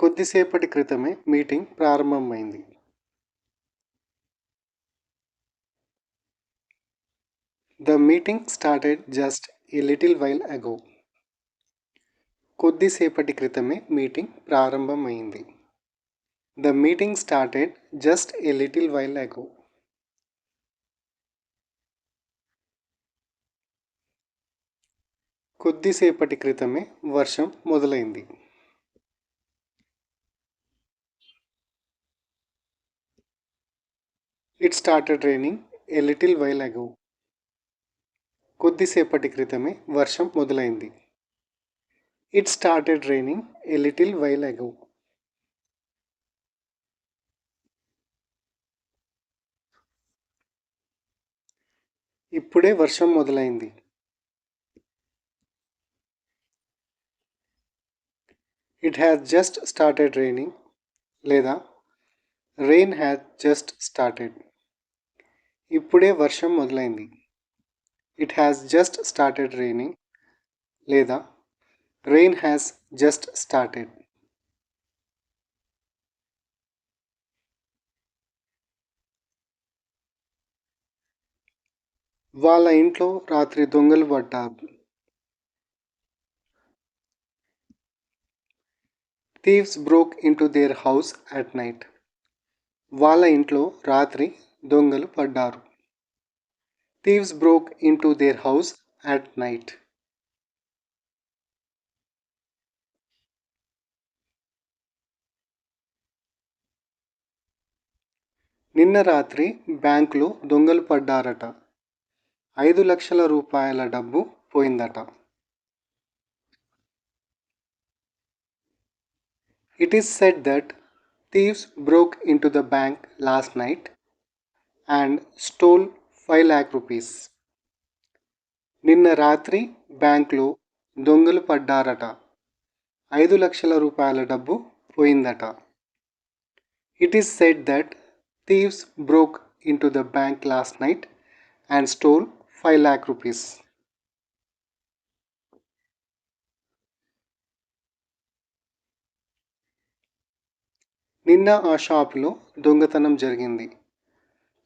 కొద్దిసేపటి క్రితమే మీటింగ్ ప్రారంభమైంది. The meeting started just a little while ago. కొద్దిసేపటి క్రితమే మీటింగ్ ప్రారంభమైంది. The meeting started just a little while ago. కొద్దిసేపటి క్రితమే వర్షం మొదలైంది. It started raining a little while ago. కొద్దిసేపటి క్రితమే వర్షం మొదలైంది. It started raining a little while ago. ఇప్పుడే వర్షం మొదలైంది. It has just started raining లేదా rain has just started. ఇప్పుడే వర్షం మొదలైంది. It has just started raining లేదా rain has just started. వాళ్ళ ఇంట్లో రాత్రి దొంగలు పడ్డారు. Thieves broke into their house at night. వాళ్ళ ఇంట్లో రాత్రి దొంగలు పడ్డారు. Thieves broke into their house at night. నిన్న రాత్రి బ్యాంకులో దొంగలు పడ్డారట. 5 లక్షల రూపాయల డబ్బు పోయిందట. It is said that thieves broke into the bank last night and stole 5 lakh rupees. నిన్న రాత్రి బ్యాంకులో దొంగలు పడ్డారట. 5 లక్షల రూపాయల డబ్బు పోయిందట. It is said that thieves broke into the bank last night and stole 5 lakh rupees. నిన్న ఆ షాపులో దొంగతనం జరిగింది.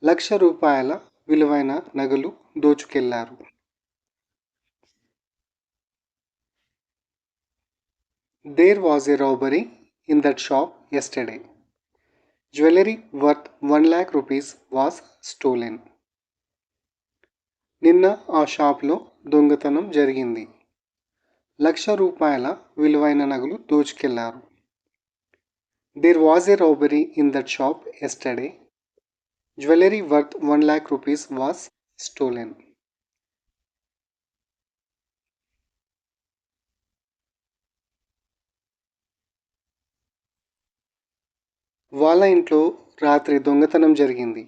1,00,000 రూపాయల విలువైన నగలు దోచుకెళ్లారు. There was a robbery in that shop yesterday. Jewelry worth 1 lakh rupees was stolen. నిన్న ఆ షాపులో దొంగతనం జరిగింది. 1,00,000 రూపాయల విలువైన నగలు దోచుకెళ్లారు. There was a robbery in that shop yesterday. Jewelry worth 1 lakh rupees was stolen. వాళ్ళ ఇంట్లో రాత్రి దొంగతనం జరిగింది.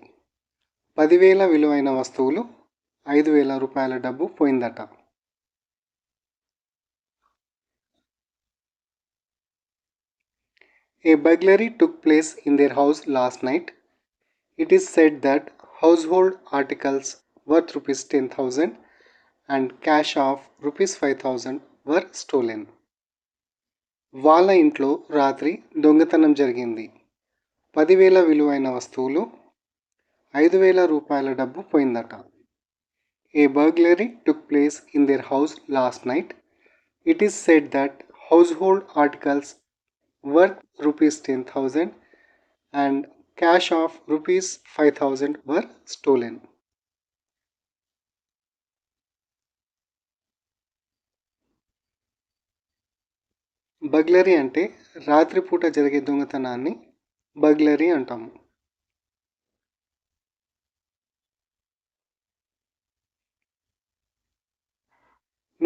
10,000 విలువైన వస్తువులు, 5,000 రూపాయల డబ్బు పోయిందట. A burglary took place in their house last night. It is said that household articles worth rupees 10,000 and cash of rupees 5,000 were stolen. వాళ్ళ ఇంట్లో రాత్రి దొంగతనం జరిగింది. 10,000 విలువైన వస్తువులు, 5,000 రూపాయల డబ్బు పోయిందట. A burglary took place in their house last night. It is said that household articles worth rupees 10,000 and cash of rupees 5,000 were stolen. బగ్లరీ అంటే రాత్రిపూట జరిగే దొంగతనాన్ని బగ్లరీ అంటాము.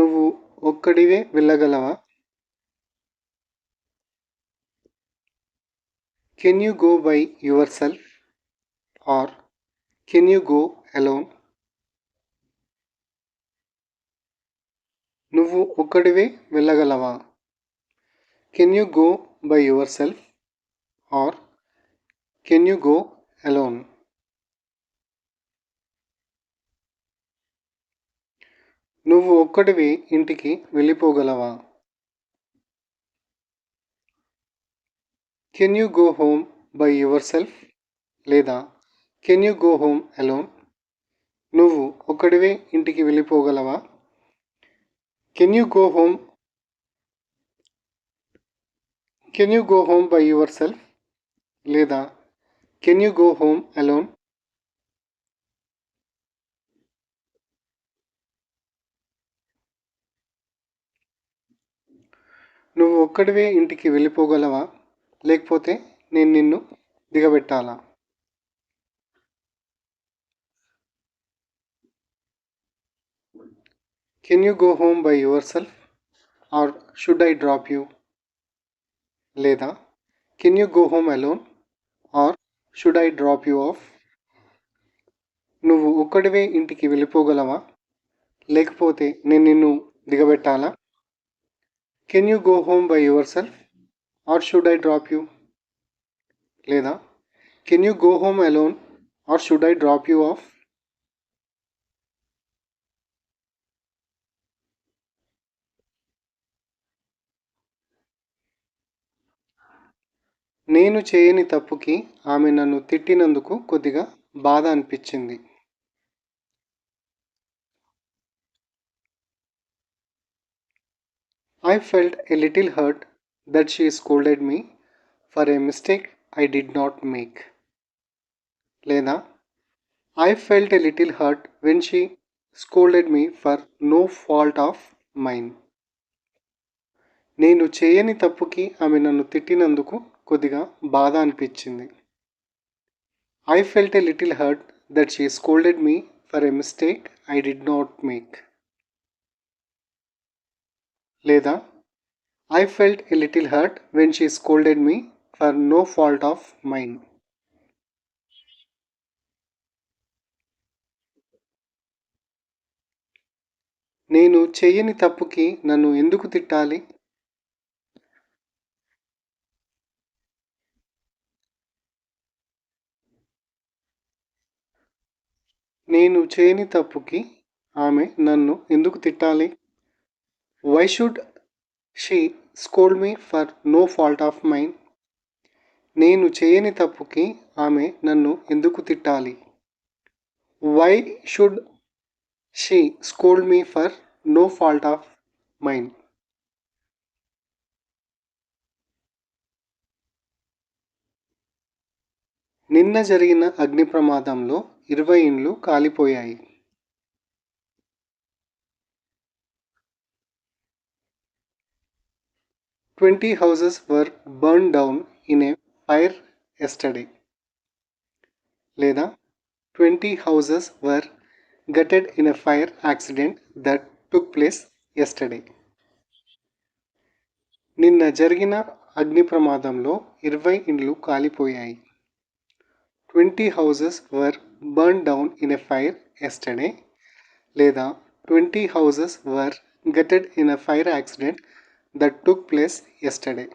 నువ్వు ఒక్కడివే వెళ్ళగలవా? Can you go by yourself or can you go alone? నువ్వు ఒక్కడివే వెళ్ళగలవా? Can you go by yourself or can you go alone? నువ్వు ఒక్కడివే ఇంటికి వెళ్ళిపోగలవా? Can you go home by yourself లేదా can you go home alone? నువ్వు ఒక్కడివే ఇంటికి వెళ్ళిపోగలవా? Can you go home can you go home by yourself లేదా can you go home alone? నువ్వు ఒక్కడివే ఇంటికి వెళ్ళిపోగలవా లేకపోతే నేను నిన్ను దిగబెట్టాలా? Can you go home by yourself or should I drop you? లేదా can you go home alone or should I drop you of? నువ్వు ఒక్కడివే ఇంటికి వెళ్ళిపోగలవా లేకపోతే నేను నిన్ను దిగబెట్టాలా? Can you go home by yourself or should I drop you? లేదా can you go home alone or should I drop you off? నేను చేయని తప్పుకి ఆమె నన్ను తిట్టినందుకు కొద్దిగా బాధ అనిపించింది. I felt a little hurt that she scolded me for a mistake I did not make. లేదా I felt a little hurt when she scolded me for no fault of mine. నేను చేయని తప్పుకి ఆమె నన్ను తిట్టినందుకు కొద్దిగా బాధ అనిపించింది. I felt a little hurt that she scolded me for a mistake I did not make. లేదా I felt a little hurt when she scolded me for no fault of mine. నేను చెయ్యని తప్పుకి నన్ను ఎందుకు తిట్టాలి? నేను చేయని తప్పుకి ఆమె నన్ను ఎందుకు తిట్టాలి? Why should she scold me for no fault of mine? నేను చేయని తప్పుకి ఆమె నన్ను ఎందుకు తిట్టాలి? Why should she scold me for no fault of mine? నిన్న జరిగిన అగ్ని ప్రమాదంలో 20 ఇండ్లు కాలిపోయాయి. 20 houses were burned down in a fire yesterday. లేదా 20 houses were gutted in a fire accident that took place yesterday. నిన్న జరిగిన అగ్ని ప్రమాదంలో 20 ఇండ్లు కాలిపోయాయి. 20 houses were burned down in a fire yesterday. లేదా 20 houses were gutted in a fire accident that took place yesterday.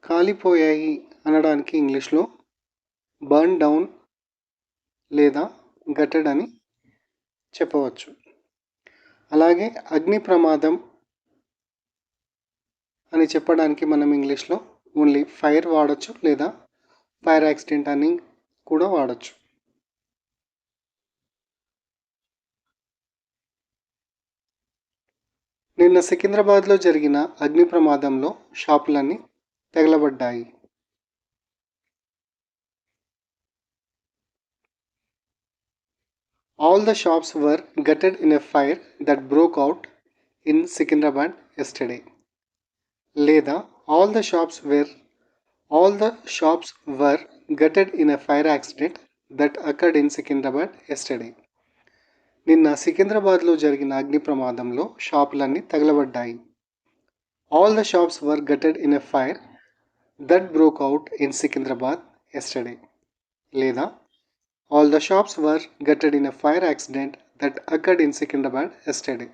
కాలిపోయాయి అనడానికి ఇంగ్లీష్లో burn down లేదా గటెడ్ అని చెప్పవచ్చు. అలాగే అగ్ని ప్రమాదం అని చెప్పడానికి మనం ఇంగ్లీష్లో ఓన్లీ ఫైర్ వాడచ్చు లేదా ఫైర్ యాక్సిడెంట్ అని కూడా వాడచ్చు. నిన్న సికింద్రాబాద్లో జరిగిన అగ్ని ప్రమాదంలో షాపులన్నీ తగలబడ్డాయి. All the shops were gutted in a fire that broke out in Secunderabad yesterday. లేదా all the shops were gutted in a fire accident that occurred in Secunderabad yesterday. నిన్న సికింద్రాబాద్లో జరిగిన అగ్ని ప్రమాదంలో షాపులన్నీ తగలబడ్డాయి. All the shops were gutted in a fire that broke out in Secunderabad yesterday. లేదా all the shops were gutted in a fire accident that occurred in Secunderabad yesterday.